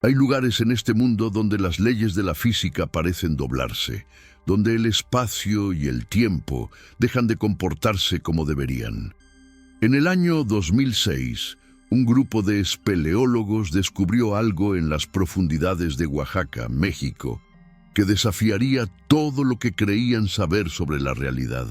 Hay lugares en este mundo donde las leyes de la física parecen doblarse, donde el espacio y el tiempo dejan de comportarse como deberían. En el año 2006, un grupo de espeleólogos descubrió algo en las profundidades de Oaxaca, México, que desafiaría todo lo que creían saber sobre la realidad.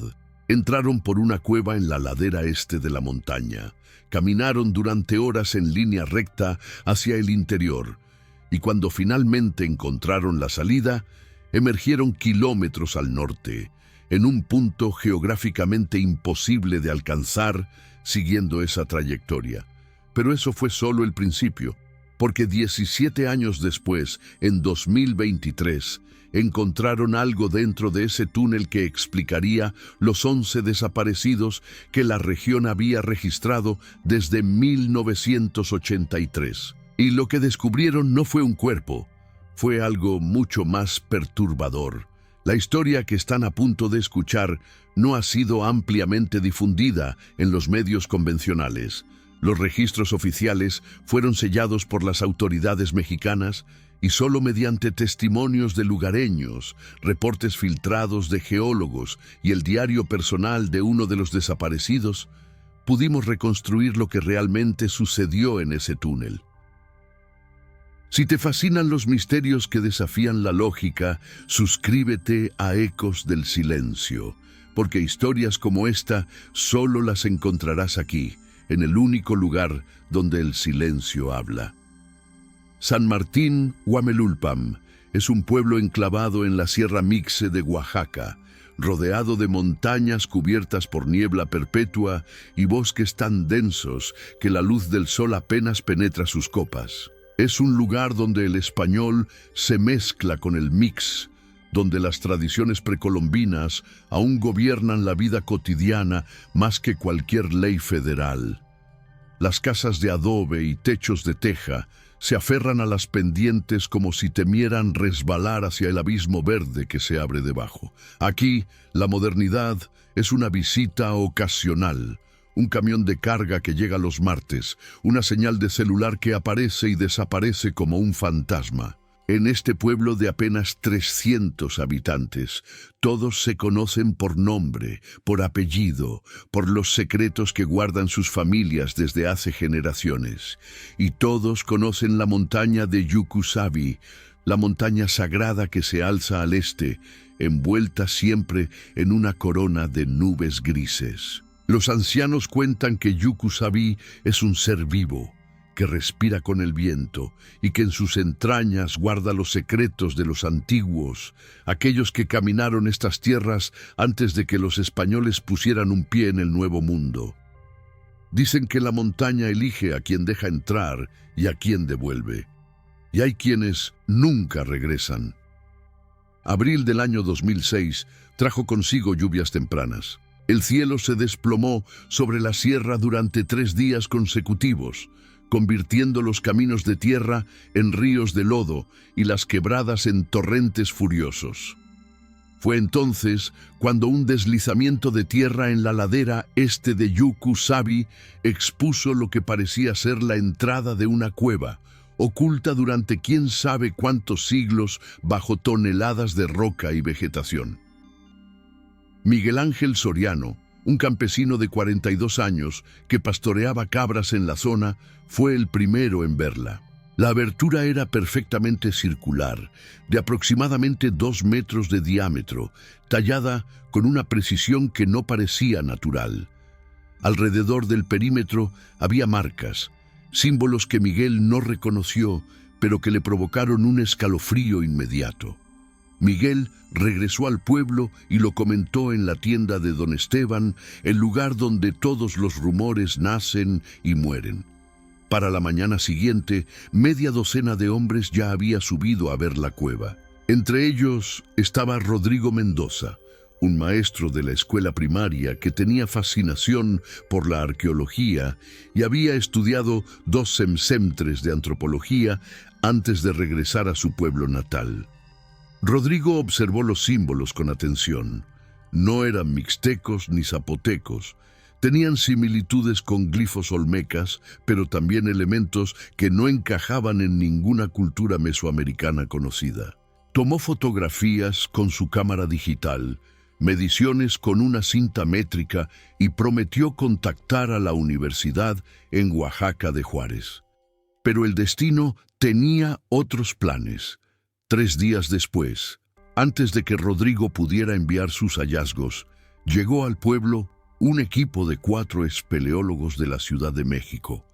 Entraron por una cueva en la ladera este de la montaña, caminaron durante horas en línea recta hacia el interior, y cuando finalmente encontraron la salida, emergieron kilómetros al norte, en un punto geográficamente imposible de alcanzar siguiendo esa trayectoria. Pero eso fue solo el principio, porque 17 años después, en 2023, encontraron algo dentro de ese túnel que explicaría los 11 desaparecidos que la región había registrado desde 1983. Y lo que descubrieron no fue un cuerpo, fue algo mucho más perturbador. La historia que están a punto de escuchar no ha sido ampliamente difundida en los medios convencionales. Los registros oficiales fueron sellados por las autoridades mexicanas y solo mediante testimonios de lugareños, reportes filtrados de geólogos y el diario personal de uno de los desaparecidos, pudimos reconstruir lo que realmente sucedió en ese túnel. Si te fascinan los misterios que desafían la lógica, suscríbete a Ecos del Silencio, porque historias como esta solo las encontrarás aquí, en el único lugar donde el silencio habla. San Martín Huamelulpam es un pueblo enclavado en la Sierra Mixe de Oaxaca, rodeado de montañas cubiertas por niebla perpetua y bosques tan densos que la luz del sol apenas penetra sus copas. Es un lugar donde el español se mezcla con el mix, donde las tradiciones precolombinas aún gobiernan la vida cotidiana más que cualquier ley federal. Las casas de adobe y techos de teja se aferran a las pendientes como si temieran resbalar hacia el abismo verde que se abre debajo. Aquí, la modernidad es una visita ocasional, un camión de carga que llega los martes, una señal de celular que aparece y desaparece como un fantasma. En este pueblo de apenas 300 habitantes, todos se conocen por nombre, por apellido, por los secretos que guardan sus familias desde hace generaciones. Y todos conocen la montaña de Yucusabi, la montaña sagrada que se alza al este, envuelta siempre en una corona de nubes grises. Los ancianos cuentan que Yucusabi es un ser vivo, que respira con el viento y que en sus entrañas guarda los secretos de los antiguos, aquellos que caminaron estas tierras antes de que los españoles pusieran un pie en el Nuevo Mundo. Dicen que la montaña elige a quien deja entrar y a quien devuelve. Y hay quienes nunca regresan. Abril del año 2006 trajo consigo lluvias tempranas. El cielo se desplomó sobre la sierra durante 3 días consecutivos, convirtiendo los caminos de tierra en ríos de lodo y las quebradas en torrentes furiosos. Fue entonces cuando un deslizamiento de tierra en la ladera este de Yucusabi expuso lo que parecía ser la entrada de una cueva, oculta durante quién sabe cuántos siglos bajo toneladas de roca y vegetación. Miguel Ángel Soriano, un campesino de 42 años que pastoreaba cabras en la zona, fue el primero en verla. La abertura era perfectamente circular, de aproximadamente 2 metros de diámetro, tallada con una precisión que no parecía natural. Alrededor del perímetro había marcas, símbolos que Miguel no reconoció, pero que le provocaron un escalofrío inmediato. Miguel regresó al pueblo y lo comentó en la tienda de don Esteban, el lugar donde todos los rumores nacen y mueren. Para la mañana siguiente, media docena de hombres ya había subido a ver la cueva. Entre ellos estaba Rodrigo Mendoza, un maestro de la escuela primaria que tenía fascinación por la arqueología y había estudiado 2 semestres de antropología antes de regresar a su pueblo natal. Rodrigo observó los símbolos con atención. No eran mixtecos ni zapotecos, Tenían similitudes con glifos olmecas, pero también elementos que no encajaban en ninguna cultura mesoamericana conocida. Tomó fotografías con su cámara digital, mediciones con una cinta métrica y prometió contactar a la universidad en Oaxaca de Juárez. Pero el destino tenía otros planes. 3 días después, antes de que Rodrigo pudiera enviar sus hallazgos, llegó al pueblo un equipo de 4 espeleólogos de la Ciudad de México.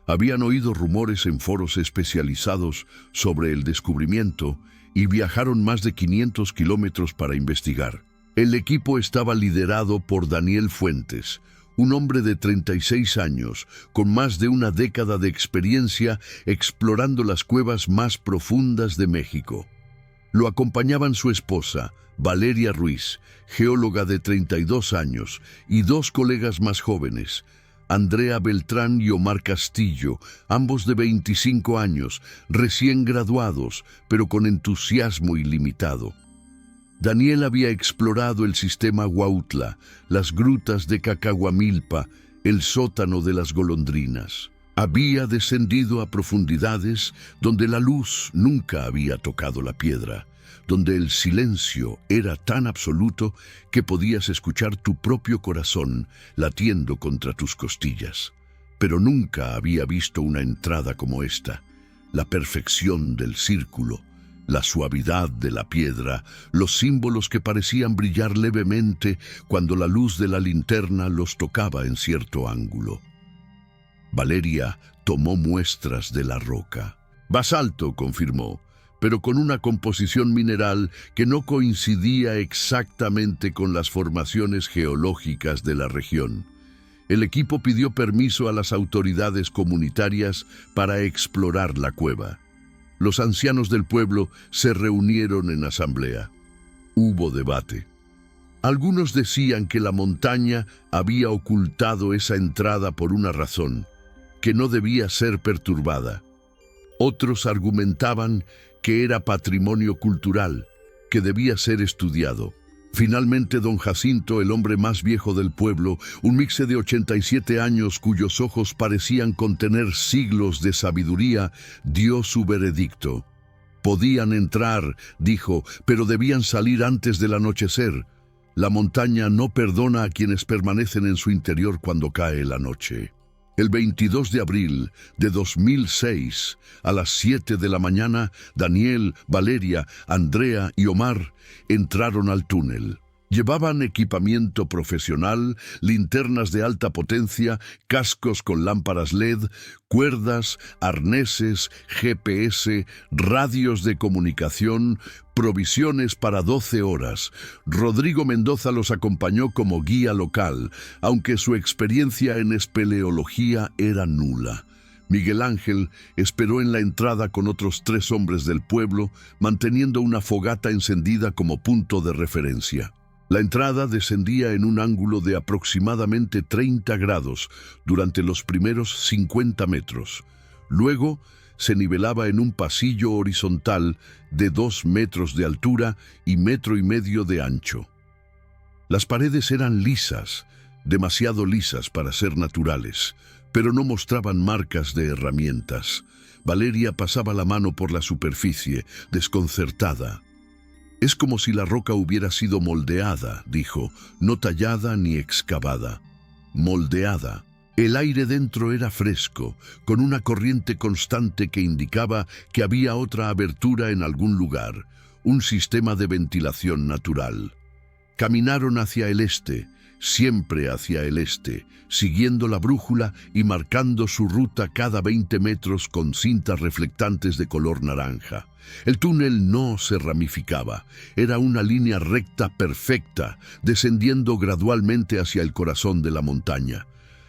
Habían oído rumores en foros especializados sobre el descubrimiento y viajaron más de 500 kilómetros para investigar. El equipo estaba liderado por Daniel Fuentes, un hombre de 36 años, con más de una década de experiencia explorando las cuevas más profundas de México. Lo acompañaban su esposa, Valeria Ruiz, geóloga de 32 años, y 2 colegas más jóvenes, Andrea Beltrán y Omar Castillo, ambos de 25 años, recién graduados, pero con entusiasmo ilimitado. Daniel había explorado el sistema Huautla, las grutas de Cacahuamilpa, el sótano de las golondrinas. Había descendido a profundidades donde la luz nunca había tocado la piedra, donde el silencio era tan absoluto que podías escuchar tu propio corazón latiendo contra tus costillas. Pero nunca había visto una entrada como esta, la perfección del círculo, la suavidad de la piedra, los símbolos que parecían brillar levemente cuando la luz de la linterna los tocaba en cierto ángulo. Valeria tomó muestras de la roca. Basalto, confirmó, pero con una composición mineral que no coincidía exactamente con las formaciones geológicas de la región. El equipo pidió permiso a las autoridades comunitarias para explorar la cueva. Los ancianos del pueblo se reunieron en asamblea. Hubo debate. Algunos decían que la montaña había ocultado esa entrada por una razón, que no debía ser perturbada. Otros argumentaban que era patrimonio cultural, que debía ser estudiado. Finalmente, don Jacinto, el hombre más viejo del pueblo, un mixte de 87 años cuyos ojos parecían contener siglos de sabiduría, dio su veredicto. Podían entrar, dijo, pero debían salir antes del anochecer. La montaña no perdona a quienes permanecen en su interior cuando cae la noche. El 22 de abril de 2006, a las 7 de la mañana, Daniel, Valeria, Andrea y Omar entraron al túnel. Llevaban equipamiento profesional, linternas de alta potencia, cascos con lámparas LED, cuerdas, arneses, GPS, radios de comunicación, provisiones para 12 horas. Rodrigo Mendoza los acompañó como guía local, aunque su experiencia en espeleología era nula. Miguel Ángel esperó en la entrada con otros 3 hombres del pueblo, manteniendo una fogata encendida como punto de referencia. La entrada descendía en un ángulo de aproximadamente 30 grados durante los primeros 50 metros. Luego se nivelaba en un pasillo horizontal de 2 metros de altura y 1,5 metros de ancho. Las paredes eran lisas, demasiado lisas para ser naturales, pero no mostraban marcas de herramientas. Valeria pasaba la mano por la superficie, desconcertada. «Es como si la roca hubiera sido moldeada», dijo, «no tallada ni excavada. Moldeada». El aire dentro era fresco, con una corriente constante que indicaba que había otra abertura en algún lugar, un sistema de ventilación natural. Caminaron hacia el este, siempre hacia el este, siguiendo la brújula y marcando su ruta cada 20 metros con cintas reflectantes de color naranja. El túnel no se ramificaba, era una línea recta perfecta, descendiendo gradualmente hacia el corazón de la montaña.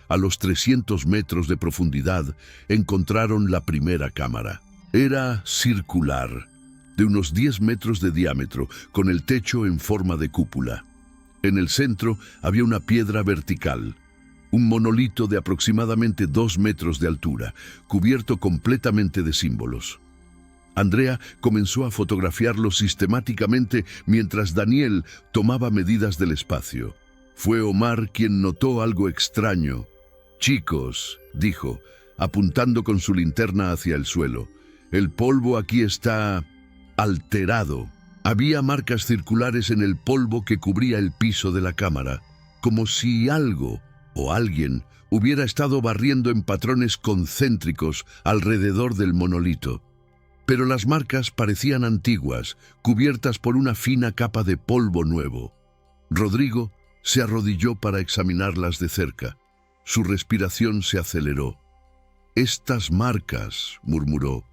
A los 300 metros de profundidad encontraron la primera cámara. Era circular, de unos 10 metros de diámetro, con el techo en forma de cúpula. En el centro había una piedra vertical, un monolito de aproximadamente 2 metros de altura, cubierto completamente de símbolos. Andrea comenzó a fotografiarlo sistemáticamente mientras Daniel tomaba medidas del espacio. Fue Omar quien notó algo extraño. «Chicos», dijo, apuntando con su linterna hacia el suelo, «el polvo aquí está alterado». Había marcas circulares en el polvo que cubría el piso de la cámara, como si algo o alguien hubiera estado barriendo en patrones concéntricos alrededor del monolito. Pero las marcas parecían antiguas, cubiertas por una fina capa de polvo nuevo. Rodrigo se arrodilló para examinarlas de cerca. Su respiración se aceleró. «Estas marcas», murmuró,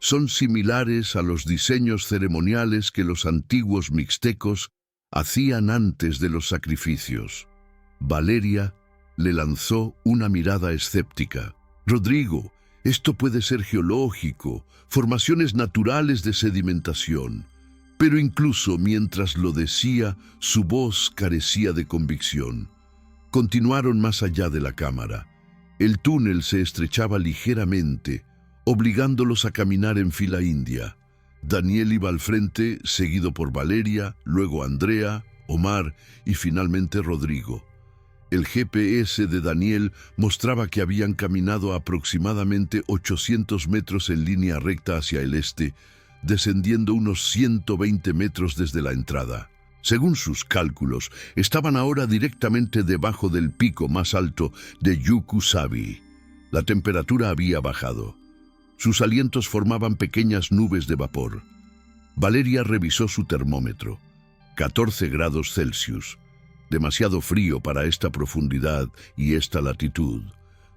«son similares a los diseños ceremoniales que los antiguos mixtecos hacían antes de los sacrificios». Valeria le lanzó una mirada escéptica. «Rodrigo, esto puede ser geológico, formaciones naturales de sedimentación». Pero incluso mientras lo decía, su voz carecía de convicción. Continuaron más allá de la cámara. El túnel se estrechaba ligeramente, obligándolos a caminar en fila india. Daniel iba al frente, seguido por Valeria, luego Andrea, Omar y finalmente Rodrigo. El GPS de Daniel mostraba que habían caminado aproximadamente 800 metros en línea recta hacia el este, descendiendo unos 120 metros desde la entrada. Según sus cálculos, estaban ahora directamente debajo del pico más alto de Yuku-Sabi. La temperatura había bajado. Sus alientos formaban pequeñas nubes de vapor. Valeria revisó su termómetro. 14 grados Celsius. Demasiado frío para esta profundidad y esta latitud.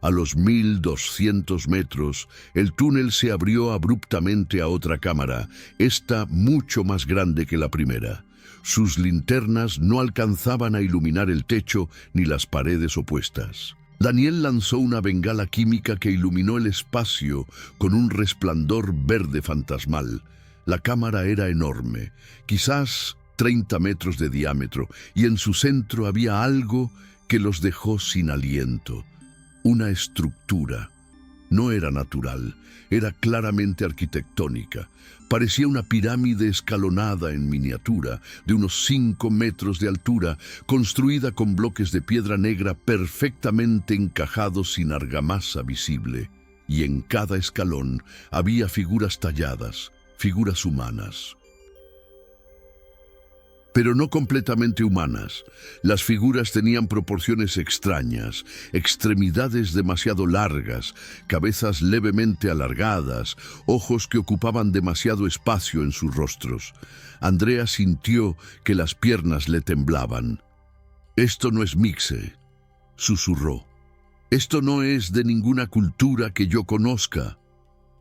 A los 1200 metros, el túnel se abrió abruptamente a otra cámara, esta mucho más grande que la primera. Sus linternas no alcanzaban a iluminar el techo ni las paredes opuestas. Daniel lanzó una bengala química que iluminó el espacio con un resplandor verde fantasmal. La cámara era enorme, quizás 30 metros de diámetro, y en su centro había algo que los dejó sin aliento. Una estructura. No era natural, era claramente arquitectónica. Parecía una pirámide escalonada en miniatura, de unos 5 metros de altura, construida con bloques de piedra negra perfectamente encajados sin argamasa visible. Y en cada escalón había figuras talladas, figuras humanas. Pero no completamente humanas. Las figuras tenían proporciones extrañas, extremidades demasiado largas, cabezas levemente alargadas, ojos que ocupaban demasiado espacio en sus rostros. Andrea sintió que las piernas le temblaban. «Esto no es Mixe», susurró. «Esto no es de ninguna cultura que yo conozca».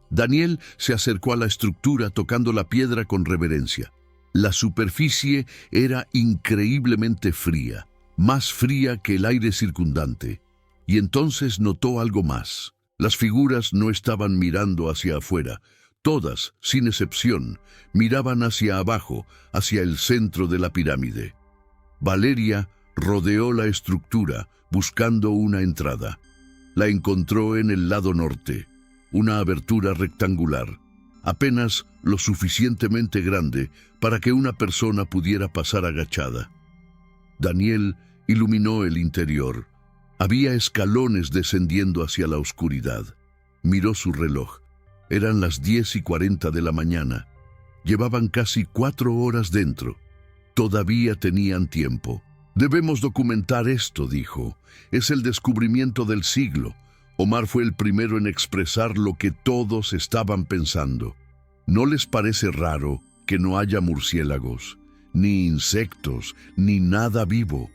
Daniel se acercó a la estructura tocando la piedra con reverencia. La superficie era increíblemente fría, más fría que el aire circundante. Y entonces notó algo más. Las figuras no estaban mirando hacia afuera. Todas, sin excepción, miraban hacia abajo, hacia el centro de la pirámide. Valeria rodeó la estructura, buscando una entrada. La encontró en el lado norte, una abertura rectangular, apenas lo suficientemente grande para que una persona pudiera pasar agachada. Daniel iluminó el interior. Había escalones descendiendo hacia la oscuridad. Miró su reloj. Eran las 10:40 de la mañana. Llevaban casi 4 horas dentro. Todavía tenían tiempo. «Debemos documentar esto», dijo. «Es el descubrimiento del siglo». Omar fue el primero en expresar lo que todos estaban pensando. ¿No les parece raro que no haya murciélagos, ni insectos, ni nada vivo?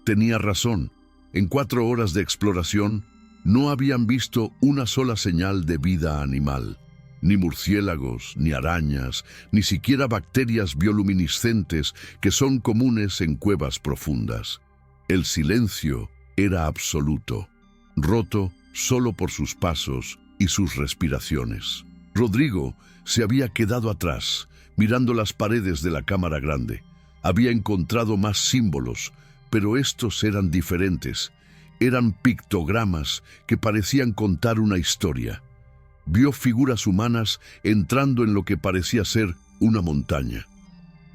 Tenía razón. En 4 horas de exploración, no habían visto una sola señal de vida animal. Ni murciélagos, ni arañas, ni siquiera bacterias bioluminiscentes que son comunes en cuevas profundas. El silencio era absoluto, roto solo por sus pasos y sus respiraciones. Rodrigo se había quedado atrás, mirando las paredes de la cámara grande. Había encontrado más símbolos, pero estos eran diferentes. Eran pictogramas que parecían contar una historia. Vio figuras humanas entrando en lo que parecía ser una montaña.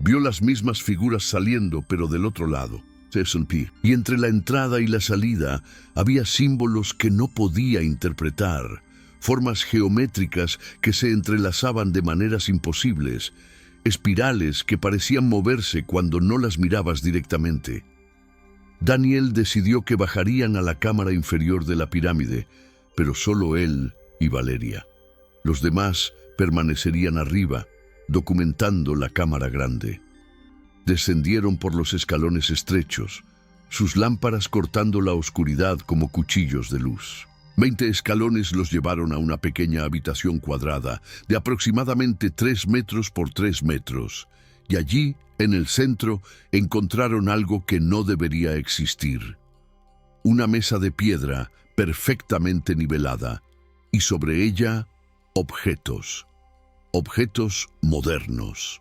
Vio las mismas figuras saliendo, pero del otro lado. S&P. Y entre la entrada y la salida había símbolos que no podía interpretar, formas geométricas que se entrelazaban de maneras imposibles, espirales que parecían moverse cuando no las mirabas directamente. Daniel decidió que bajarían a la cámara inferior de la pirámide, pero solo él y Valeria. Los demás permanecerían arriba, documentando la cámara grande. Descendieron por los escalones estrechos, sus lámparas cortando la oscuridad como cuchillos de luz. 20 escalones los llevaron a una pequeña habitación cuadrada de aproximadamente 3 metros por 3 metros, y allí, en el centro, encontraron algo que no debería existir. Una mesa de piedra perfectamente nivelada, y sobre ella, objetos modernos.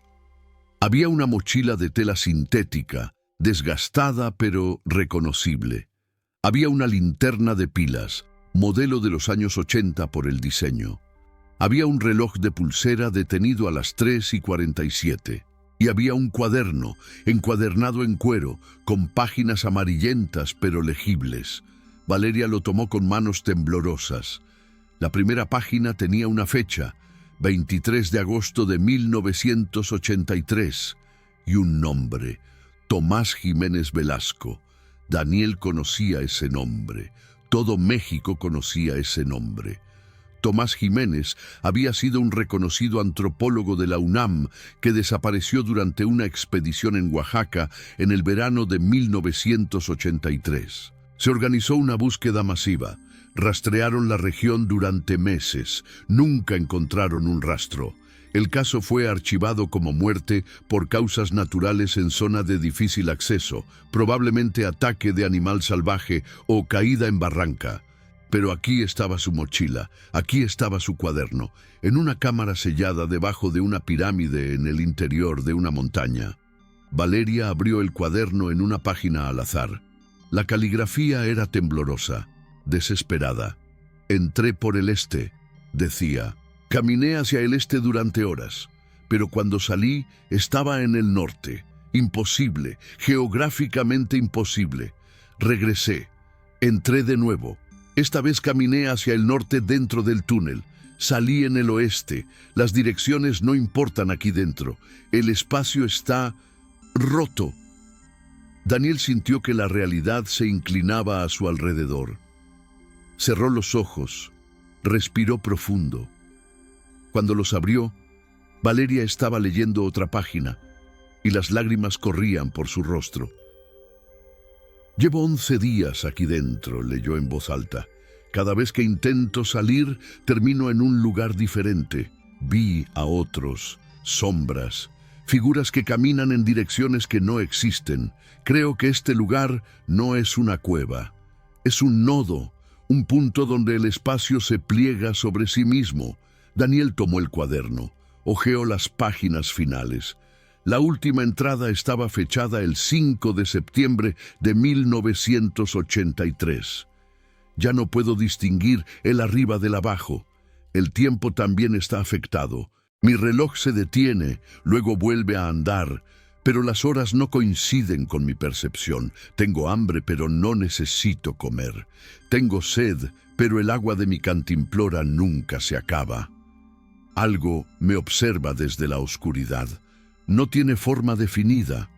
Había una mochila de tela sintética, desgastada pero reconocible. Había una linterna de pilas, modelo de los años 80 por el diseño. Había un reloj de pulsera detenido a las 3:47. Y había un cuaderno, encuadernado en cuero, con páginas amarillentas pero legibles. Valeria lo tomó con manos temblorosas. La primera página tenía una fecha, 23 de agosto de 1983, y un nombre, Tomás Jiménez Velasco. Daniel conocía ese nombre. Todo México conocía ese nombre. Tomás Jiménez había sido un reconocido antropólogo de la UNAM que desapareció durante una expedición en Oaxaca en el verano de 1983. Se organizó una búsqueda masiva. Rastrearon la región durante meses. Nunca encontraron un rastro. El caso fue archivado como muerte por causas naturales en zona de difícil acceso, probablemente ataque de animal salvaje o caída en barranca. Pero aquí estaba su mochila, aquí estaba su cuaderno, en una cámara sellada debajo de una pirámide en el interior de una montaña. Valeria abrió el cuaderno en una página al azar. La caligrafía era temblorosa, desesperada. Entré por el este, decía. Caminé hacia el este durante horas, pero cuando salí estaba en el norte. Imposible, geográficamente imposible. Regresé, entré de nuevo. Esta vez caminé hacia el norte dentro del túnel. Salí en el oeste. Las direcciones no importan aquí dentro. El espacio está roto. Daniel sintió que la realidad se inclinaba a su alrededor. Cerró los ojos, respiró profundo. Cuando los abrió, Valeria estaba leyendo otra página y las lágrimas corrían por su rostro. Llevo 11 días aquí dentro, leyó en voz alta. Cada vez que intento salir, termino en un lugar diferente. Vi a otros, sombras, figuras que caminan en direcciones que no existen. Creo que este lugar no es una cueva. Es un nodo, un punto donde el espacio se pliega sobre sí mismo. Daniel tomó el cuaderno, hojeó las páginas finales. La última entrada estaba fechada el 5 de septiembre de 1983. Ya no puedo distinguir el arriba del abajo. El tiempo también está afectado. Mi reloj se detiene, luego vuelve a andar, pero las horas no coinciden con mi percepción. Tengo hambre, pero no necesito comer. Tengo sed, pero el agua de mi cantimplora nunca se acaba. Algo me observa desde la oscuridad. No tiene forma definida.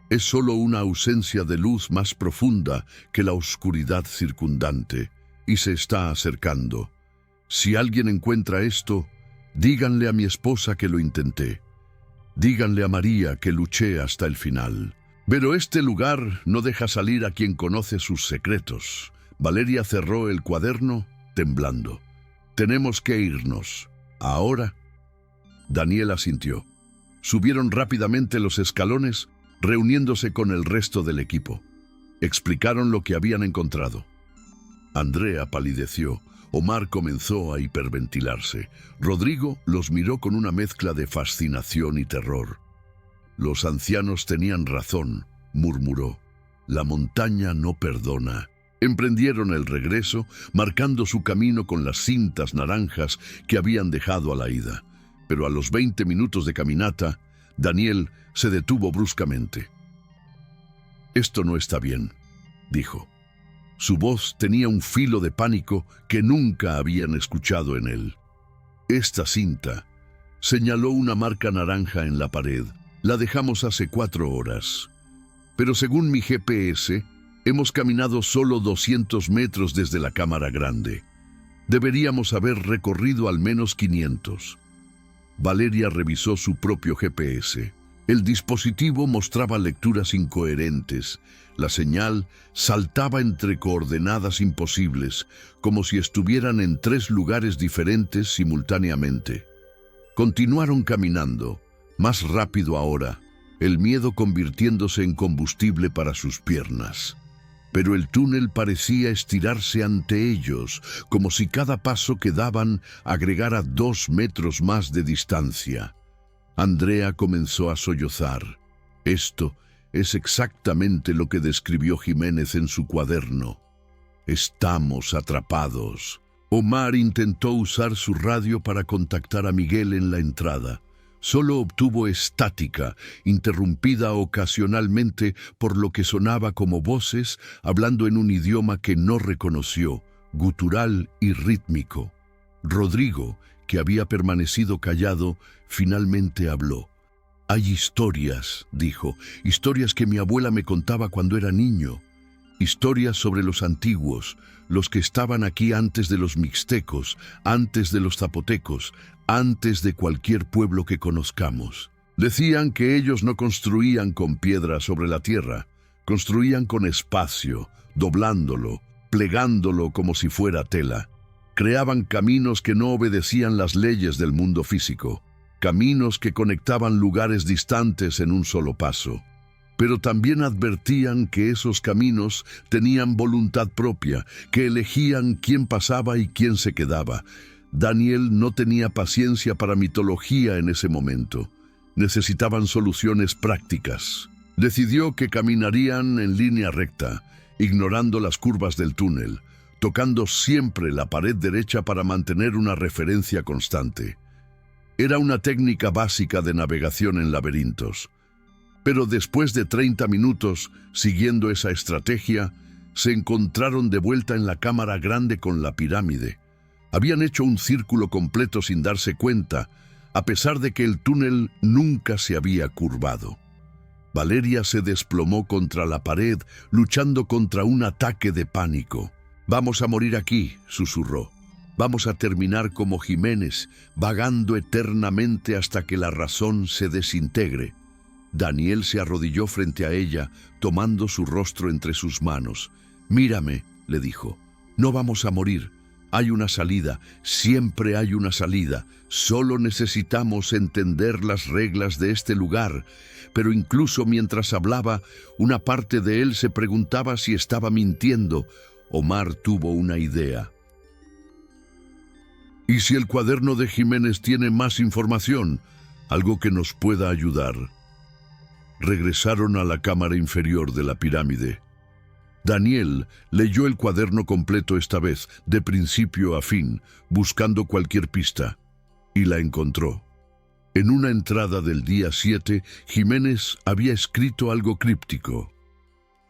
Es solo una ausencia de luz más profunda que la oscuridad circundante, y se está acercando. Si alguien encuentra esto, díganle a mi esposa que lo intenté. Díganle a María que luché hasta el final. Pero este lugar no deja salir a quien conoce sus secretos. Valeria cerró el cuaderno, temblando. Tenemos que irnos. ¿Ahora? Daniel asintió. Subieron rápidamente los escalones, reuniéndose con el resto del equipo. Explicaron lo que habían encontrado. Andrea palideció. Omar comenzó a hiperventilarse. Rodrigo los miró con una mezcla de fascinación y terror. Los ancianos tenían razón, murmuró. La montaña no perdona. Emprendieron el regreso, marcando su camino con las cintas naranjas que habían dejado a la ida. Pero a los 20 minutos de caminata, Daniel se detuvo bruscamente. Esto no está bien, dijo. Su voz tenía un filo de pánico que nunca habían escuchado en él. Esta cinta, señaló una marca naranja en la pared, la dejamos hace 4 horas. Pero según mi GPS, hemos caminado solo 200 metros desde la cámara grande. Deberíamos haber recorrido al menos 500. Valeria revisó su propio GPS. El dispositivo mostraba lecturas incoherentes. La señal saltaba entre coordenadas imposibles, como si estuvieran en 3 lugares diferentes simultáneamente. Continuaron caminando, más rápido ahora, el miedo convirtiéndose en combustible para sus piernas. Pero el túnel parecía estirarse ante ellos, como si cada paso que daban agregara 2 metros más de distancia. Andrea comenzó a sollozar. Esto es exactamente lo que describió Jiménez en su cuaderno. Estamos atrapados. Omar intentó usar su radio para contactar a Miguel en la entrada. Solo obtuvo estática, interrumpida ocasionalmente por lo que sonaba como voces hablando en un idioma que no reconoció, gutural y rítmico. Rodrigo, que había permanecido callado, finalmente habló. «Hay historias», dijo, «historias que mi abuela me contaba cuando era niño. Historias sobre los antiguos, los que estaban aquí antes de los mixtecos, antes de los zapotecos, antes de cualquier pueblo que conozcamos. Decían que ellos no construían con piedra sobre la tierra, construían con espacio, doblándolo, plegándolo como si fuera tela. Creaban caminos que no obedecían las leyes del mundo físico, caminos que conectaban lugares distantes en un solo paso. Pero también advertían que esos caminos tenían voluntad propia, que elegían quién pasaba y quién se quedaba. Daniel no tenía paciencia para mitología en ese momento. Necesitaban soluciones prácticas. Decidió que caminarían en línea recta, ignorando las curvas del túnel, tocando siempre la pared derecha para mantener una referencia constante. Era una técnica básica de navegación en laberintos. Pero después de 30 minutos, siguiendo esa estrategia, se encontraron de vuelta en la cámara grande con la pirámide. Habían hecho un círculo completo sin darse cuenta, a pesar de que el túnel nunca se había curvado. Valeria se desplomó contra la pared, luchando contra un ataque de pánico. «Vamos a morir aquí», susurró. «Vamos a terminar como Jiménez, vagando eternamente hasta que la razón se desintegre». Daniel se arrodilló frente a ella, tomando su rostro entre sus manos. «Mírame», le dijo, «no vamos a morir. Hay una salida, siempre hay una salida. Solo necesitamos entender las reglas de este lugar». Pero incluso mientras hablaba, una parte de él se preguntaba si estaba mintiendo. Omar tuvo una idea. «¿Y si el cuaderno de Jiménez tiene más información? Algo que nos pueda ayudar». Regresaron a la cámara inferior de la pirámide. Daniel leyó el cuaderno completo esta vez, de principio a fin, buscando cualquier pista, y la encontró. En una entrada del día 7, Jiménez había escrito algo críptico.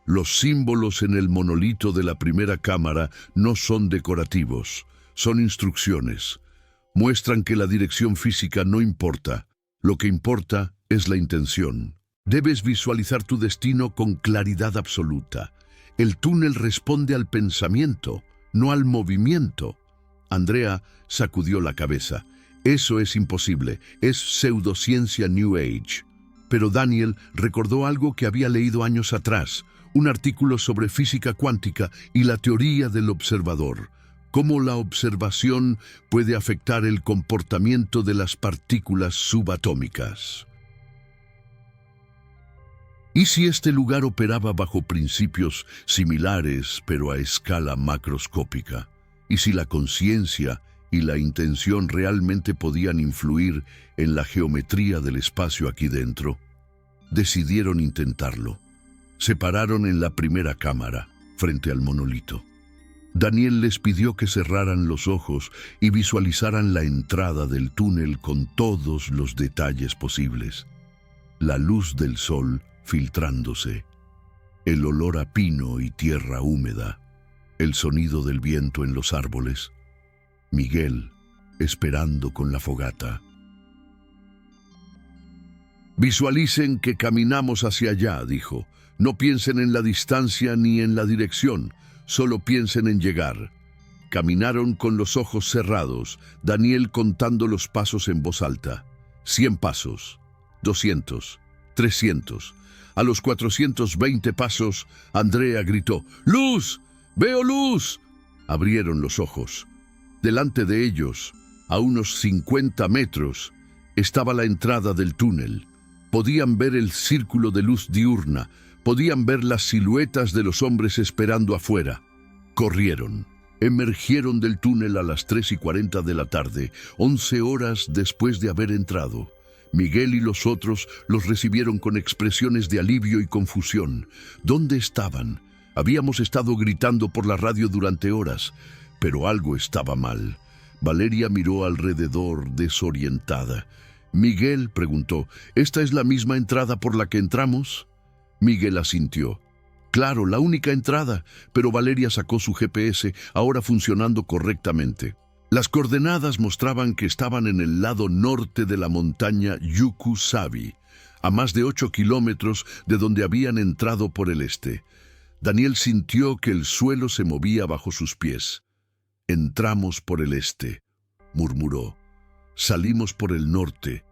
«Los símbolos en el monolito de la primera cámara no son decorativos, son instrucciones. Muestran que la dirección física no importa. Lo que importa es la intención. Debes visualizar tu destino con claridad absoluta. El túnel responde al pensamiento, no al movimiento». Andrea sacudió la cabeza. «Eso es imposible, es pseudociencia New Age». Pero Daniel recordó algo que había leído años atrás, un artículo sobre física cuántica y la teoría del observador. Cómo la observación puede afectar el comportamiento de las partículas subatómicas. ¿Y si este lugar operaba bajo principios similares, pero a escala macroscópica? ¿Y si la conciencia y la intención realmente podían influir en la geometría del espacio aquí dentro? Decidieron intentarlo. Se pararon en la primera cámara, frente al monolito. Daniel les pidió que cerraran los ojos y visualizaran la entrada del túnel con todos los detalles posibles. La luz del sol filtrándose. el olor a pino y tierra húmeda, el sonido del viento en los árboles. Miguel, esperando con la fogata. Visualicen que caminamos hacia allá, dijo. No piensen en la distancia ni en la dirección, solo piensen en llegar. Caminaron con los ojos cerrados, Daniel contando los pasos en voz alta. 100 pasos, 200, 300. A los 420 pasos, Andrea gritó, ¡Luz! ¡Veo luz! Abrieron los ojos. Delante de ellos, a unos 50 metros, estaba la entrada del túnel. Podían ver el círculo de luz diurna, podían ver las siluetas de los hombres esperando afuera. Corrieron. Emergieron del túnel a las 3:40 de la tarde, 11 horas después de haber entrado. Miguel y los otros los recibieron con expresiones de alivio y confusión. ¿Dónde estaban? Habíamos estado gritando por la radio durante horas, pero algo estaba mal. Valeria miró alrededor desorientada. Miguel preguntó, ¿esta es la misma entrada por la que entramos? Miguel asintió. Claro, la única entrada, pero Valeria sacó su GPS, ahora funcionando correctamente. Las coordenadas mostraban que estaban en el lado norte de la montaña Yuku-Savi, a más de 8 kilómetros de donde habían entrado por el este. Daniel sintió que el suelo se movía bajo sus pies. Entramos por el este, murmuró. Salimos por el norte.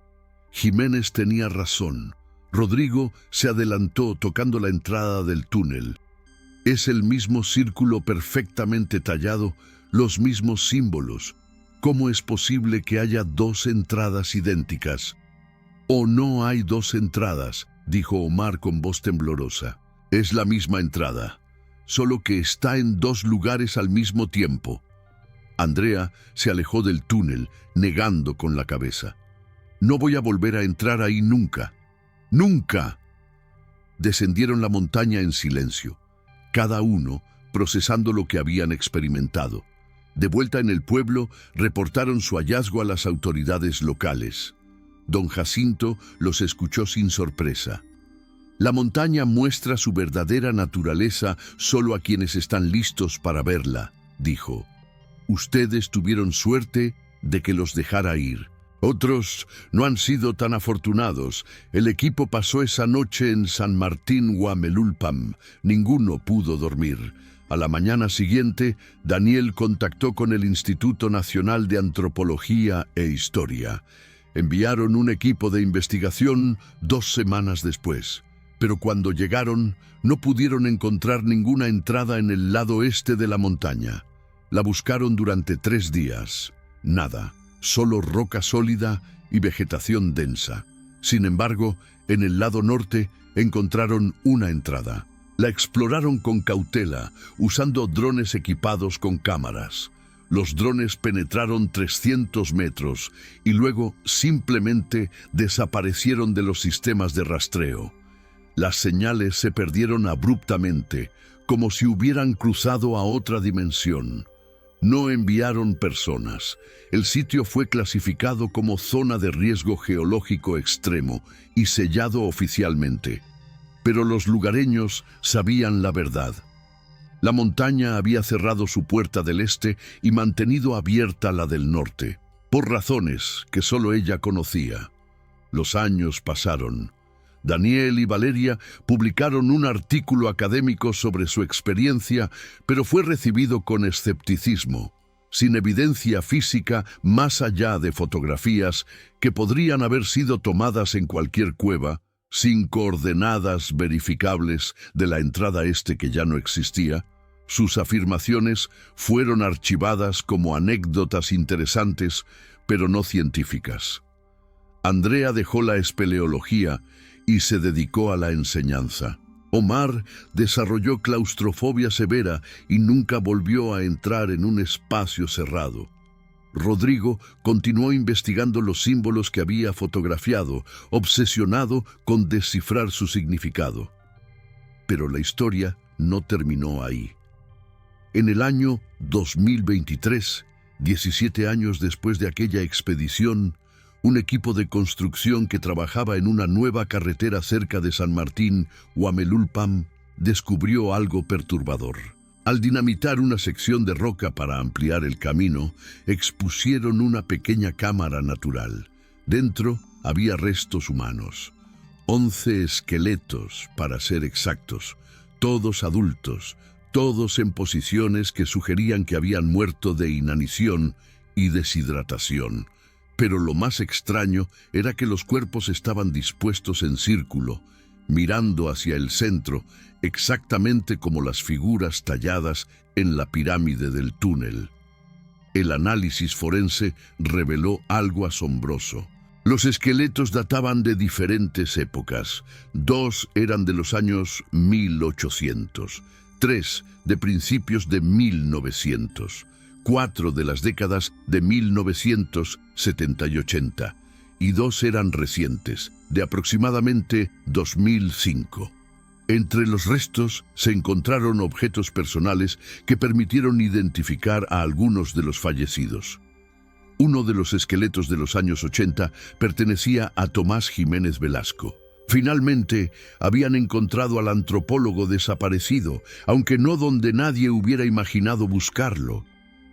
Jiménez tenía razón. Rodrigo se adelantó tocando la entrada del túnel. Es el mismo círculo perfectamente tallado, los mismos símbolos. ¿Cómo es posible que haya dos entradas idénticas? «¿O no hay dos entradas?», dijo Omar con voz temblorosa. «Es la misma entrada, solo que está en dos lugares al mismo tiempo». Andrea se alejó del túnel, negando con la cabeza. «No voy a volver a entrar ahí nunca. ¡Nunca!». Descendieron la montaña en silencio, cada uno procesando lo que habían experimentado. De vuelta en el pueblo, reportaron su hallazgo a las autoridades locales. Don Jacinto los escuchó sin sorpresa. «La montaña muestra su verdadera naturaleza solo a quienes están listos para verla», dijo. «Ustedes tuvieron suerte de que los dejara ir. Otros no han sido tan afortunados. El equipo pasó esa noche en San Martín Huamelulpam. Ninguno pudo dormir. A la mañana siguiente, Daniel contactó con el Instituto Nacional de Antropología e Historia. Enviaron un equipo de investigación 2 semanas después. Pero cuando llegaron, no pudieron encontrar ninguna entrada en el lado este de la montaña. La buscaron durante 3 días. Nada. Solo roca sólida y vegetación densa. Sin embargo, en el lado norte encontraron una entrada. La exploraron con cautela, usando drones equipados con cámaras. Los drones penetraron 300 metros y luego simplemente desaparecieron de los sistemas de rastreo. Las señales se perdieron abruptamente, como si hubieran cruzado a otra dimensión. No enviaron personas. El sitio fue clasificado como zona de riesgo geológico extremo y sellado oficialmente. Pero los lugareños sabían la verdad. La montaña había cerrado su puerta del este y mantenido abierta la del norte, por razones que solo ella conocía. Los años pasaron. Daniel y Valeria publicaron un artículo académico sobre su experiencia, pero fue recibido con escepticismo, sin evidencia física más allá de fotografías que podrían haber sido tomadas en cualquier cueva, sin coordenadas verificables de la entrada este que ya no existía. Sus afirmaciones fueron archivadas como anécdotas interesantes, pero no científicas. Andrea dejó la espeleología y se dedicó a la enseñanza. Omar desarrolló claustrofobia severa y nunca volvió a entrar en un espacio cerrado. Rodrigo continuó investigando los símbolos que había fotografiado, obsesionado con descifrar su significado. Pero la historia no terminó ahí. En el año 2023, 17 años después de aquella expedición, un equipo de construcción que trabajaba en una nueva carretera cerca de San Martín, Huamelulpam, descubrió algo perturbador. Al dinamitar una sección de roca para ampliar el camino, expusieron una pequeña cámara natural. Dentro había restos humanos. 11 esqueletos, para ser exactos, todos adultos, todos en posiciones que sugerían que habían muerto de inanición y deshidratación. Pero lo más extraño era que los cuerpos estaban dispuestos en círculo, mirando hacia el centro, exactamente como las figuras talladas en la pirámide del túnel. El análisis forense reveló algo asombroso. Los esqueletos databan de diferentes épocas. 2 eran de los años 1800, 3 de principios de 1900, 4 de las décadas de 1970 y 80, y 2 eran recientes, de aproximadamente 2005. Entre los restos se encontraron objetos personales que permitieron identificar a algunos de los fallecidos. Uno de los esqueletos de los años 80 pertenecía a Tomás Jiménez Velasco. Finalmente, habían encontrado al antropólogo desaparecido, aunque no donde nadie hubiera imaginado buscarlo.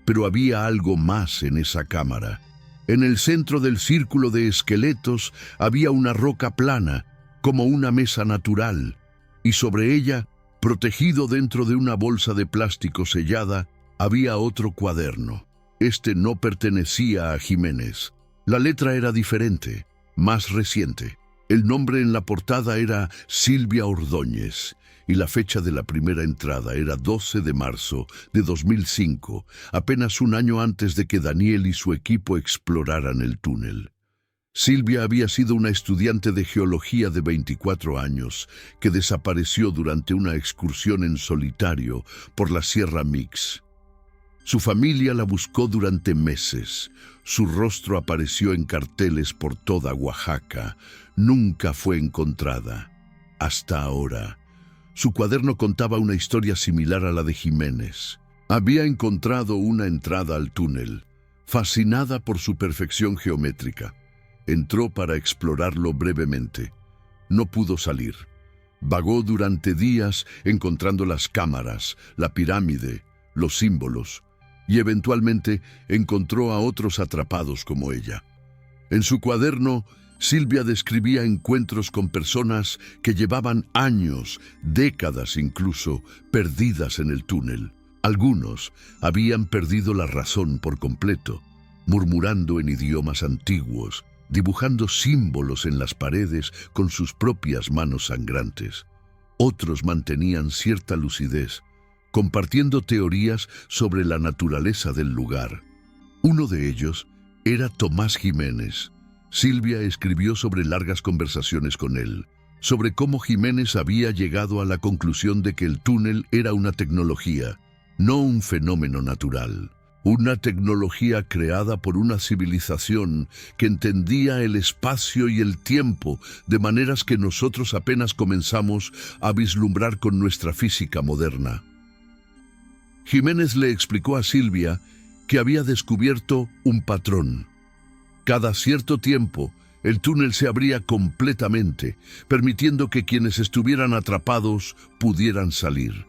Pero había algo más en esa cámara. En el centro del círculo de esqueletos había una roca plana, como una mesa natural, y sobre ella, protegido dentro de una bolsa de plástico sellada, había otro cuaderno. Este no pertenecía a Jiménez. La letra era diferente, más reciente. El nombre en la portada era Silvia Ordóñez y la fecha de la primera entrada era 12 de marzo de 2005, apenas un año antes de que Daniel y su equipo exploraran el túnel. Silvia había sido una estudiante de geología de 24 años que desapareció durante una excursión en solitario por la Sierra Mix. Su familia la buscó durante meses. Su rostro apareció en carteles por toda Oaxaca. Nunca fue encontrada. Hasta ahora. Su cuaderno contaba una historia similar a la de Jiménez. Había encontrado una entrada al túnel, fascinada por su perfección geométrica. Entró para explorarlo brevemente. No pudo salir. Vagó durante días encontrando las cámaras, la pirámide, los símbolos, y eventualmente encontró a otros atrapados como ella. En su cuaderno, Silvia describía encuentros con personas que llevaban años, décadas incluso, perdidas en el túnel. Algunos habían perdido la razón por completo, murmurando en idiomas antiguos, dibujando símbolos en las paredes con sus propias manos sangrantes. Otros mantenían cierta lucidez, compartiendo teorías sobre la naturaleza del lugar. Uno de ellos era Tomás Jiménez. Silvia escribió sobre largas conversaciones con él, sobre cómo Jiménez había llegado a la conclusión de que el túnel era una tecnología, no un fenómeno natural. Una tecnología creada por una civilización que entendía el espacio y el tiempo de maneras que nosotros apenas comenzamos a vislumbrar con nuestra física moderna. Jiménez le explicó a Silvia que había descubierto un patrón. Cada cierto tiempo, el túnel se abría completamente, permitiendo que quienes estuvieran atrapados pudieran salir.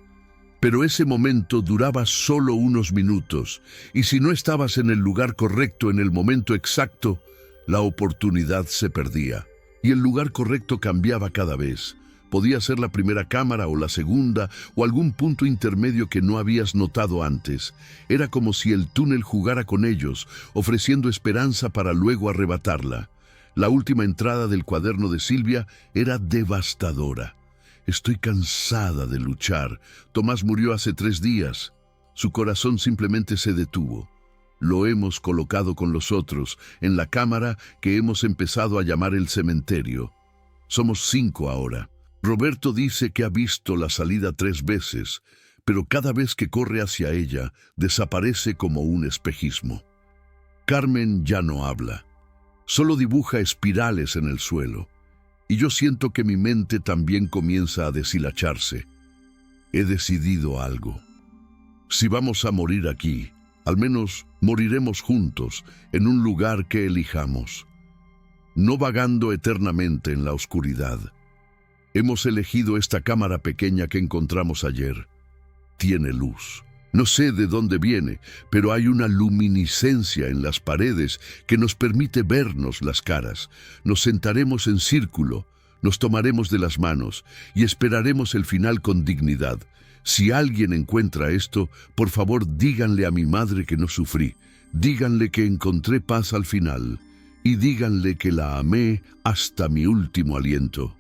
Pero ese momento duraba solo unos minutos, y si no estabas en el lugar correcto en el momento exacto, la oportunidad se perdía. Y el lugar correcto cambiaba cada vez. Podía ser la primera cámara o la segunda o algún punto intermedio que no habías notado antes. Era como si el túnel jugara con ellos, ofreciendo esperanza para luego arrebatarla. La última entrada del cuaderno de Silvia era devastadora. Estoy cansada de luchar. Tomás murió hace 3 días. Su corazón simplemente se detuvo. Lo hemos colocado con los otros en la cámara que hemos empezado a llamar el cementerio. Somos 5 ahora. Roberto dice que ha visto la salida 3 veces, pero cada vez que corre hacia ella, desaparece como un espejismo. Carmen ya no habla. Solo dibuja espirales en el suelo. Y yo siento que mi mente también comienza a deshilacharse. He decidido algo. Si vamos a morir aquí, al menos moriremos juntos, en un lugar que elijamos. No vagando eternamente en la oscuridad. Hemos elegido esta cámara pequeña que encontramos ayer. Tiene luz. No sé de dónde viene, pero hay una luminiscencia en las paredes que nos permite vernos las caras. Nos sentaremos en círculo, nos tomaremos de las manos y esperaremos el final con dignidad. Si alguien encuentra esto, por favor díganle a mi madre que no sufrí. Díganle que encontré paz al final y díganle que la amé hasta mi último aliento.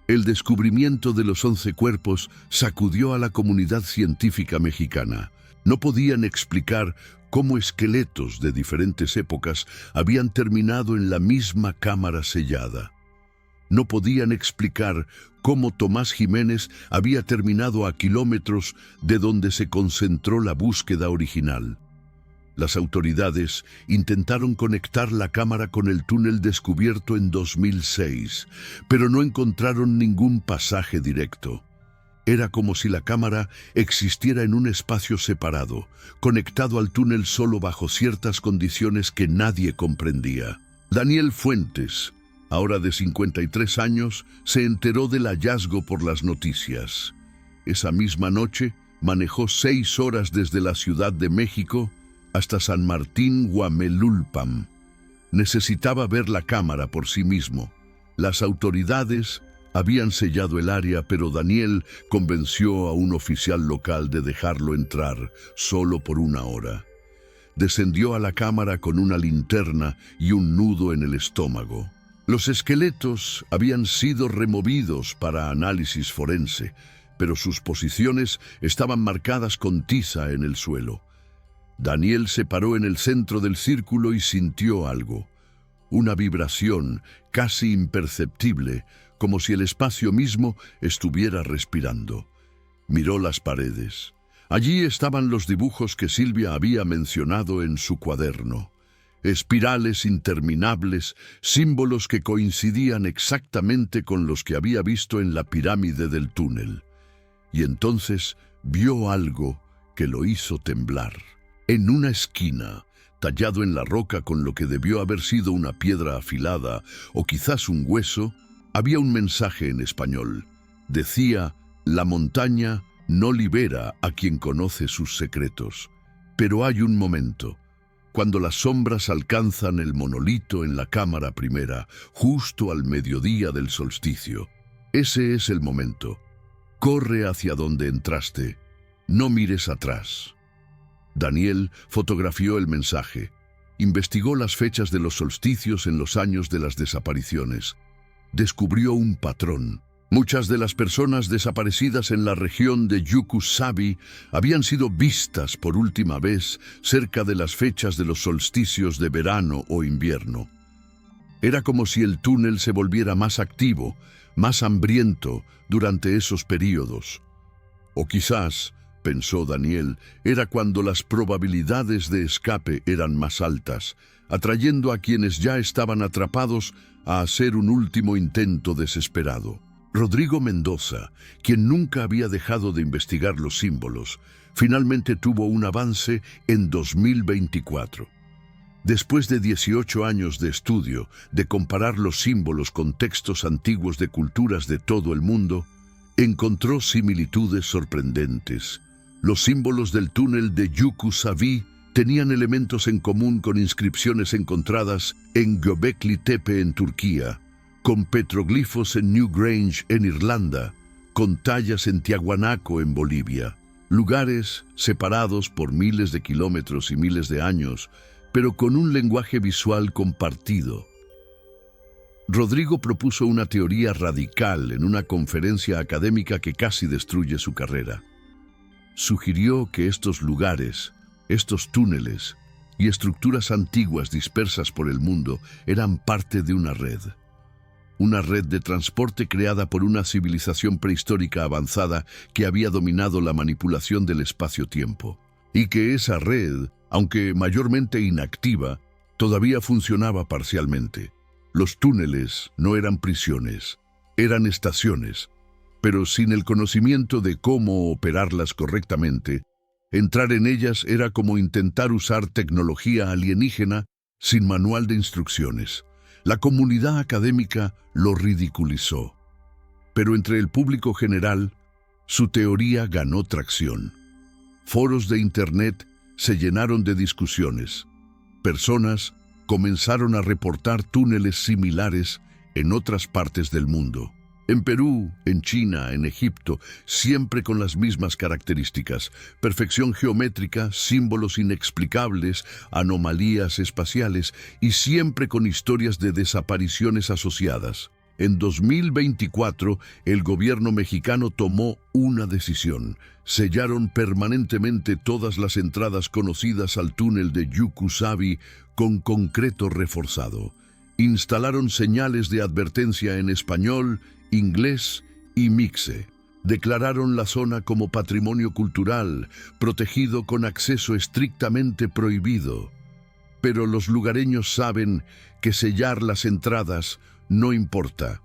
El descubrimiento de los 11 cuerpos sacudió a la comunidad científica mexicana. No podían explicar cómo esqueletos de diferentes épocas habían terminado en la misma cámara sellada. No podían explicar cómo Tomás Jiménez había terminado a kilómetros de donde se concentró la búsqueda original. Las autoridades intentaron conectar la cámara con el túnel descubierto en 2006, pero no encontraron ningún pasaje directo. Era como si la cámara existiera en un espacio separado, conectado al túnel solo bajo ciertas condiciones que nadie comprendía. Daniel Fuentes, ahora de 53 años, se enteró del hallazgo por las noticias. Esa misma noche, manejó 6 horas desde la Ciudad de México hasta San Martín Huamelulpam. Necesitaba ver la cámara por sí mismo. Las autoridades habían sellado el área, pero Daniel convenció a un oficial local de dejarlo entrar solo por 1 hora. Descendió a la cámara con una linterna y un nudo en el estómago. Los esqueletos habían sido removidos para análisis forense, pero sus posiciones estaban marcadas con tiza en el suelo. Daniel se paró en el centro del círculo y sintió algo. Una vibración casi imperceptible, como si el espacio mismo estuviera respirando. Miró las paredes. Allí estaban los dibujos que Silvia había mencionado en su cuaderno. Espirales interminables, símbolos que coincidían exactamente con los que había visto en la pirámide del túnel. Y entonces vio algo que lo hizo temblar. En una esquina, tallado en la roca con lo que debió haber sido una piedra afilada o quizás un hueso, había un mensaje en español. Decía: la montaña no libera a quien conoce sus secretos. Pero hay un momento, cuando las sombras alcanzan el monolito en la cámara primera, justo al mediodía del solsticio. Ese es el momento. Corre hacia donde entraste. No mires atrás. Daniel fotografió el mensaje. Investigó las fechas de los solsticios en los años de las desapariciones. Descubrió un patrón. Muchas de las personas desaparecidas en la región de Yuku-Sabi habían sido vistas por última vez cerca de las fechas de los solsticios de verano o invierno. Era como si el túnel se volviera más activo, más hambriento durante esos períodos. O quizás, pensó Daniel, era cuando las probabilidades de escape eran más altas, atrayendo a quienes ya estaban atrapados a hacer un último intento desesperado. Rodrigo Mendoza, quien nunca había dejado de investigar los símbolos, finalmente tuvo un avance en 2024. Después de 18 años de estudio, de comparar los símbolos con textos antiguos de culturas de todo el mundo, encontró similitudes sorprendentes. Los símbolos del túnel de Yuku-Sabi tenían elementos en común con inscripciones encontradas en Göbekli Tepe en Turquía, con petroglifos en Newgrange en Irlanda, con tallas en Tiahuanaco en Bolivia. Lugares separados por miles de kilómetros y miles de años, pero con un lenguaje visual compartido. Rodrigo propuso una teoría radical en una conferencia académica que casi destruye su carrera. Sugirió que estos lugares, estos túneles y estructuras antiguas dispersas por el mundo eran parte de una red de transporte creada por una civilización prehistórica avanzada que había dominado la manipulación del espacio-tiempo, y que esa red, aunque mayormente inactiva, todavía funcionaba parcialmente. Los túneles no eran prisiones, eran estaciones, pero sin el conocimiento de cómo operarlas correctamente, entrar en ellas era como intentar usar tecnología alienígena sin manual de instrucciones. La comunidad académica lo ridiculizó. pero entre el público general, su teoría ganó tracción. Foros de Internet se llenaron de discusiones. Personas comenzaron a reportar túneles similares en otras partes del mundo. En Perú, en China, en Egipto, siempre con las mismas características: perfección geométrica, símbolos inexplicables, anomalías espaciales y siempre con historias de desapariciones asociadas. En 2024, el gobierno mexicano tomó una decisión. Sellaron permanentemente todas las entradas conocidas al túnel de Yucu-Sabi con concreto reforzado. Instalaron señales de advertencia en español, inglés y mixe. Declararon la zona como patrimonio cultural, protegido con acceso estrictamente prohibido. Pero los lugareños saben que sellar las entradas no importa.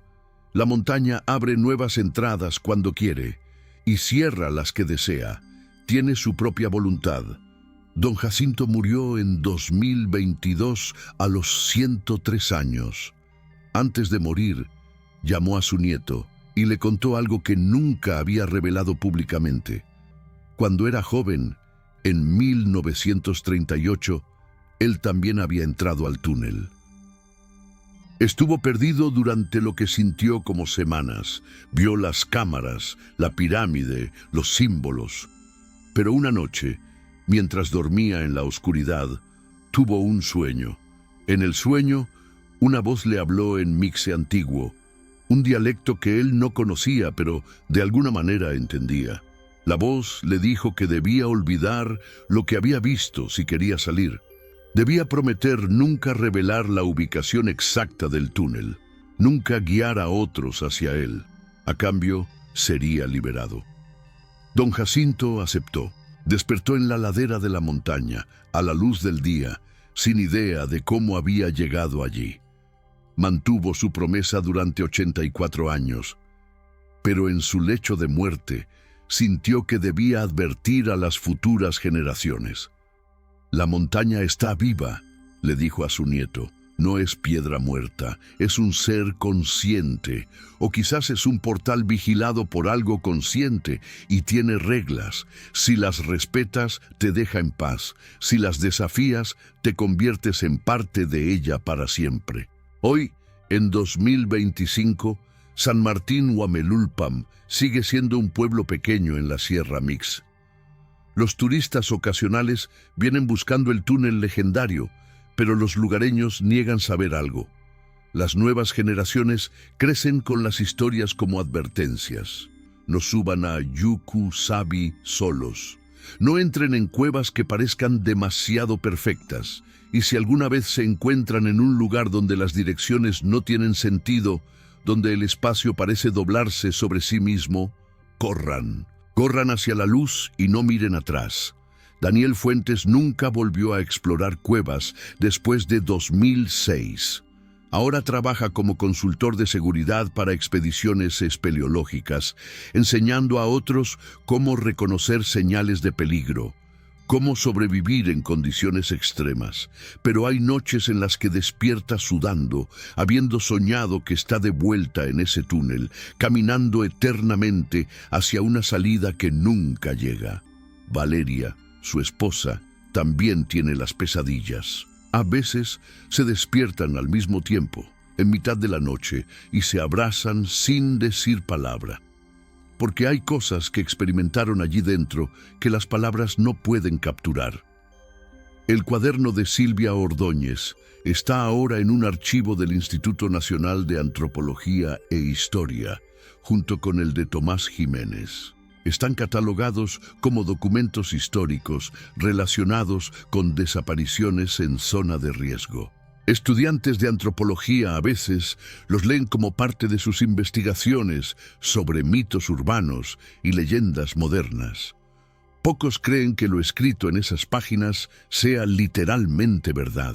La montaña abre nuevas entradas cuando quiere y cierra las que desea. Tiene su propia voluntad. Don Jacinto murió en 2022 a los 103 años. Antes de morir, llamó a su nieto y le contó algo que nunca había revelado públicamente. Cuando era joven, en 1938, él también había entrado al túnel. Estuvo perdido durante lo que sintió como semanas. Vio las cámaras, la pirámide, los símbolos. Pero una noche, mientras dormía en la oscuridad, tuvo un sueño. En el sueño, una voz le habló en mixe antiguo, un dialecto que él no conocía, pero de alguna manera entendía. La voz le dijo que debía olvidar lo que había visto si quería salir. Debía prometer nunca revelar la ubicación exacta del túnel, nunca guiar a otros hacia él. A cambio, sería liberado. Don Jacinto aceptó. Despertó en la ladera de la montaña, a la luz del día, sin idea de cómo había llegado allí. Mantuvo su promesa durante 84 años, pero en su lecho de muerte sintió que debía advertir a las futuras generaciones. «La montaña está viva», le dijo a su nieto. «No es piedra muerta, es un ser consciente, o quizás es un portal vigilado por algo consciente y tiene reglas. Si las respetas, te deja en paz. Si las desafías, te conviertes en parte de ella para siempre». Hoy, en 2025, San Martín Huamelulpam sigue siendo un pueblo pequeño en la Sierra Mix. Los turistas ocasionales vienen buscando el túnel legendario, pero los lugareños niegan saber algo. Las nuevas generaciones crecen con las historias como advertencias. No suban a Yucu-Sabi solos. No entren en cuevas que parezcan demasiado perfectas. Y si alguna vez se encuentran en un lugar donde las direcciones no tienen sentido, donde el espacio parece doblarse sobre sí mismo, corran. Corran hacia la luz y no miren atrás. Daniel Fuentes nunca volvió a explorar cuevas después de 2006. Ahora trabaja como consultor de seguridad para expediciones espeleológicas, enseñando a otros cómo reconocer señales de peligro, cómo sobrevivir en condiciones extremas. Pero hay noches en las que despierta sudando, habiendo soñado que está de vuelta en ese túnel, caminando eternamente hacia una salida que nunca llega. Valeria, su esposa, también tiene las pesadillas. A veces se despiertan al mismo tiempo, en mitad de la noche, y se abrazan sin decir palabra. Porque hay cosas que experimentaron allí dentro que las palabras no pueden capturar. El cuaderno de Silvia Ordóñez está ahora en un archivo del Instituto Nacional de Antropología e Historia, junto con el de Tomás Jiménez. Están catalogados como documentos históricos relacionados con desapariciones en zona de riesgo. Estudiantes de antropología a veces los leen como parte de sus investigaciones sobre mitos urbanos y leyendas modernas. Pocos creen que lo escrito en esas páginas sea literalmente verdad.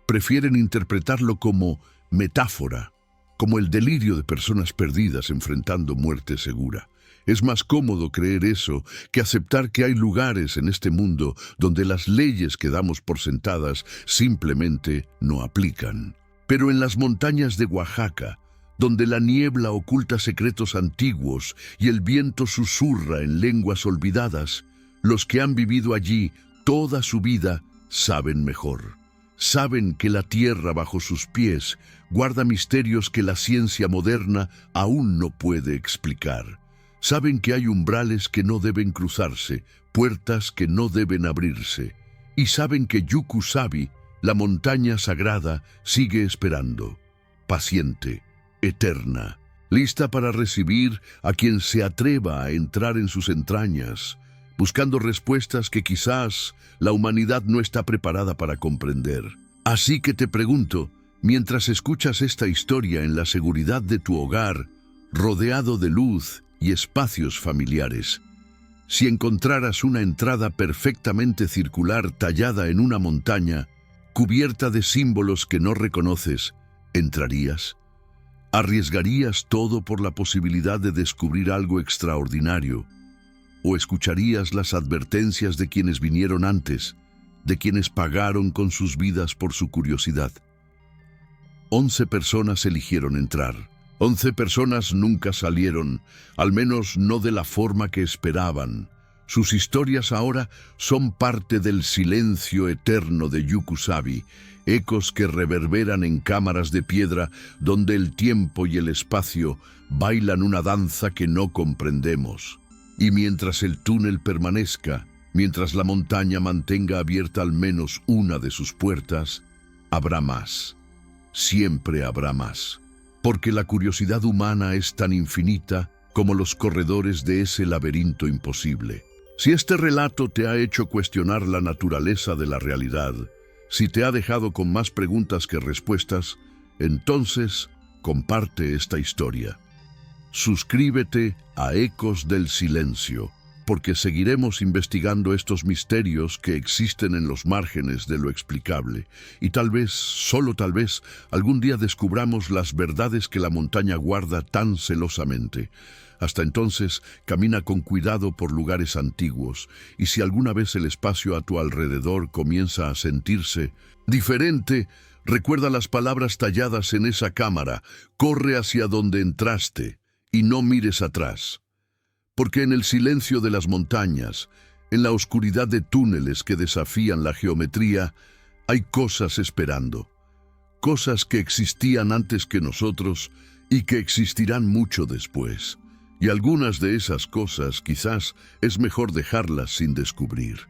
Prefieren interpretarlo como metáfora, como el delirio de personas perdidas enfrentando muerte segura. Es más cómodo creer eso que aceptar que hay lugares en este mundo donde las leyes que damos por sentadas simplemente no aplican. Pero en las montañas de Oaxaca, donde la niebla oculta secretos antiguos y el viento susurra en lenguas olvidadas, los que han vivido allí toda su vida saben mejor. Saben que la tierra bajo sus pies guarda misterios que la ciencia moderna aún no puede explicar. Saben que hay umbrales que no deben cruzarse, puertas que no deben abrirse. Y saben que Yuku-Sabi, la montaña sagrada, sigue esperando, paciente, eterna, lista para recibir a quien se atreva a entrar en sus entrañas, buscando respuestas que quizás la humanidad no está preparada para comprender. Así que te pregunto, mientras escuchas esta historia en la seguridad de tu hogar, rodeado de luz y espacios familiares, si encontraras una entrada perfectamente circular tallada en una montaña, cubierta de símbolos que no reconoces, ¿entrarías? ¿Arriesgarías todo por la posibilidad de descubrir algo extraordinario? ¿O escucharías las advertencias de quienes vinieron antes, de quienes pagaron con sus vidas por su curiosidad? 11 personas eligieron entrar. 11 personas nunca salieron, al menos no de la forma que esperaban. Sus historias ahora son parte del silencio eterno de Yuku-Sabi, ecos que reverberan en cámaras de piedra donde el tiempo y el espacio bailan una danza que no comprendemos. Y mientras el túnel permanezca, mientras la montaña mantenga abierta al menos una de sus puertas, habrá más. Siempre habrá más. Porque la curiosidad humana es tan infinita como los corredores de ese laberinto imposible. Si este relato te ha hecho cuestionar la naturaleza de la realidad, si te ha dejado con más preguntas que respuestas, entonces comparte esta historia. Suscríbete a Ecos del Silencio, porque seguiremos investigando estos misterios que existen en los márgenes de lo explicable, y tal vez, solo tal vez, algún día descubramos las verdades que la montaña guarda tan celosamente. Hasta entonces, camina con cuidado por lugares antiguos, y si alguna vez el espacio a tu alrededor comienza a sentirse diferente, recuerda las palabras talladas en esa cámara: corre hacia donde entraste y no mires atrás. Porque en el silencio de las montañas, en la oscuridad de túneles que desafían la geometría, hay cosas esperando. Cosas que existían antes que nosotros y que existirán mucho después. Y algunas de esas cosas quizás es mejor dejarlas sin descubrir.